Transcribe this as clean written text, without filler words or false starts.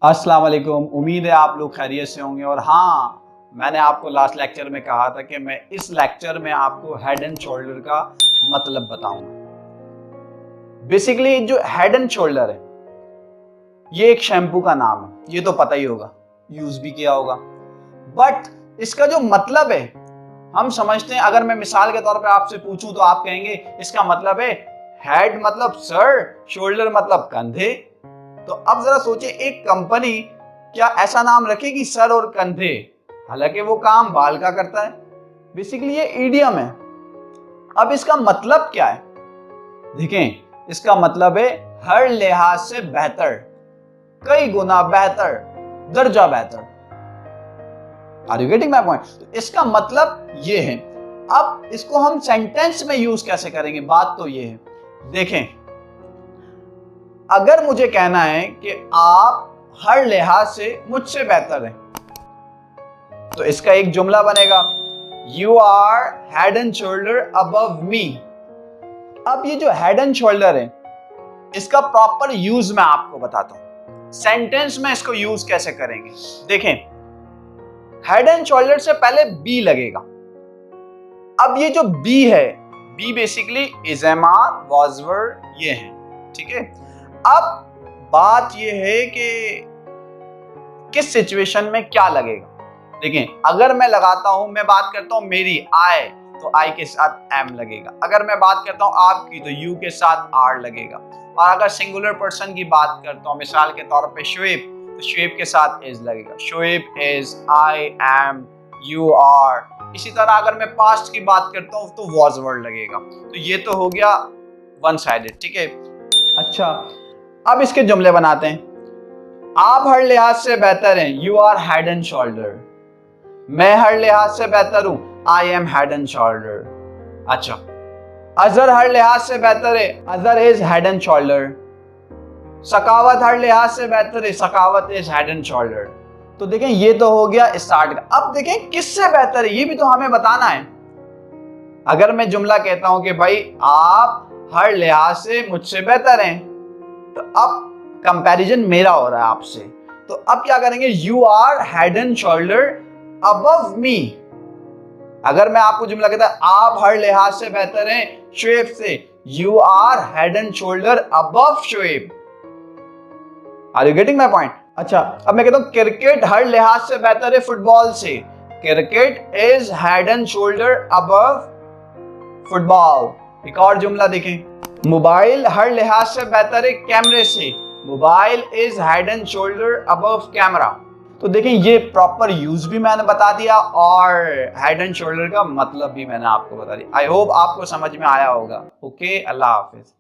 अस्सलाम वालेकुम। उम्मीद है आप लोग खैरियत से होंगे। और हाँ, मैंने आपको लास्ट लेक्चर में कहा था कि मैं इस लेक्चर में आपको हेड एंड शोल्डर का मतलब बताऊंगा। बेसिकली जो हेड एंड शोल्डर है ये एक शैम्पू का नाम है, ये तो पता ही होगा, यूज भी किया होगा। बट इसका जो मतलब है हम समझते हैं। अगर मैं मिसाल के तौर पे आपसे पूछूं तो आप कहेंगे इसका मतलब है हेड मतलब सर, शोल्डर मतलब कंधे। तो अब जरा सोचिए, एक कंपनी क्या ऐसा नाम रखेगी सर और कंधे, हालांकि वो काम बाल का करता है। बेसिकली ये ईडियम है। अब इसका मतलब क्या है, देखें, इसका मतलब है हर लिहाज से बेहतर, कई गुना बेहतर, दर्जा बेहतर। Are you getting my point? तो इसका मतलब ये है। अब इसको हम सेंटेंस में यूज कैसे करेंगे, बात तो ये है। देखें, अगर मुझे कहना है कि आप हर लिहाज से मुझसे बेहतर हैं, तो इसका एक जुमला बनेगा, you are head and shoulder above me. अब ये जो हेड एंड शोल्डर है इसका प्रॉपर यूज मैं आपको बताता हूं। सेंटेंस में इसको यूज कैसे करेंगे, देखें, हेड एंड शोल्डर से पहले बी लगेगा। अब ये जो बी है, बी बेसिकली इजेमा, वॉजवर, ये है, ठीक है। अब बात ये है कि किस सिचुएशन में क्या लगेगा। देखें, अगर मैं लगाता हूं, मैं बात करता हूं मेरी आई, तो आई के साथ एम लगेगा। अगर मैं बात करता हूं आपकी, तो यू के साथ आर लगेगा। और अगर सिंगुलर पर्सन की बात करता हूं, मिसाल के तौर पे शुएब, तो शुएब के साथ इज लगेगा। Shoaib is, I am, you are. इसी तरह अगर मैं पास्ट की बात करता हूं तो वॉज वर्ड लगेगा। तो ये तो हो गया वन साइडेड, ठीक है। अच्छा, अब इसके जुमले बनाते हैं। आप हर लिहाज से बेहतर हैं, you are head and shoulder. मैं हर लिहाज से बेहतर हूं, I am head and shoulder. अच्छा, अजहर हर लिहाज से बेहतर है, Azhar is head and shoulder. Sakawat हर लिहाज से बेहतर है, Sakawat is head and shoulder. तो देखें, ये तो हो गया स्टार्ट का। अब देखें किससे बेहतर है, ये भी तो हमें बताना है। अगर मैं जुमला कहता हूं कि भाई आप हर लिहाज से मुझसे बेहतर हैं, तो अब कंपैरिजन मेरा हो रहा है आपसे। तो अब क्या करेंगे, you are head and shoulder above me. अगर मैं आपको जुमला कहता आप हर लिहाज से बेहतर हैं शुएब से, you are head and shoulder above Shoaib. Are you getting my point? अच्छा, अब मैं कहता हूं क्रिकेट हर लिहाज से बेहतर है फुटबॉल से, cricket is head and shoulder above football. एक और जुमला देखें, मोबाइल हर लिहाज से बेहतर है कैमरे से, mobile is head and shoulder above camera. तो देखें, ये प्रॉपर यूज भी मैंने बता दिया और हेड एंड शोल्डर का मतलब भी मैंने आपको बता दिया। आई होप आपको समझ में आया होगा। ओके, अल्लाह हाफिज।